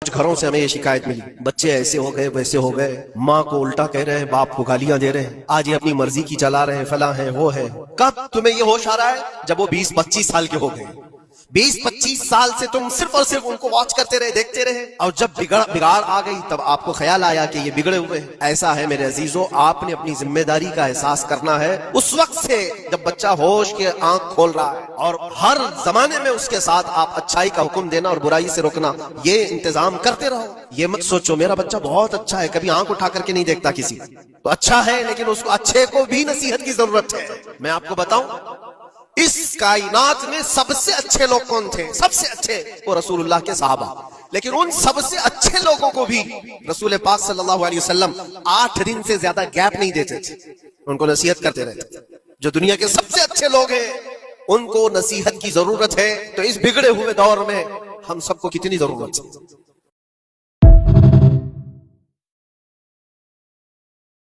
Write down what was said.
کچھ گھروں سے ہمیں یہ شکایت ملی، بچے ایسے ہو گئے ویسے ہو گئے، ماں کو الٹا کہہ رہے ہیں، باپ کو گالیاں دے رہے ہیں، آج یہ اپنی مرضی کی چلا رہے ہیں، فلاں ہے وہ ہے۔ کب تمہیں یہ ہوش آ رہا ہے؟ جب وہ 20-25 سال کے ہو گئے۔ 20-25 سال سے تم صرف اور صرف ان کو واچ کرتے رہے، دیکھتے رہے، اور جب بگاڑ آ گئی تب آپ کو خیال آیا کہ یہ بگڑے ہوئے ہیں۔ ایسا ہے میرے عزیزو، آپ نے اپنی ذمہ داری کا احساس کرنا ہے اس وقت سے جب بچہ ہوش کے آنکھ کھول رہا ہے، اور ہر زمانے میں اس کے ساتھ آپ اچھائی کا حکم دینا اور برائی سے روکنا، یہ انتظام کرتے رہو۔ یہ مت سوچو میرا بچہ بہت اچھا ہے، کبھی آنکھ اٹھا کر کے نہیں دیکھتا کسی تو اچھا ہے، لیکن اس کو اچھے کو بھی نصیحت کی ضرورت ہے۔ میں آپ کو بتاؤں، اس کائنات میں سب سے اچھے لوگ کون تھے؟ سب سے اچھے وہ رسول اللہ کے صحابہ، لیکن ان سب سے اچھے لوگوں کو بھی رسول پاک صلی اللہ علیہ وسلم 8 دن سے زیادہ گیپ نہیں دیتے تھے، ان کو نصیحت کرتے رہتے تھے۔ جو دنیا کے سب سے اچھے لوگ ہیں ان کو نصیحت کی ضرورت ہے، تو اس بگڑے ہوئے دور میں ہم سب کو کتنی ضرورت ہے۔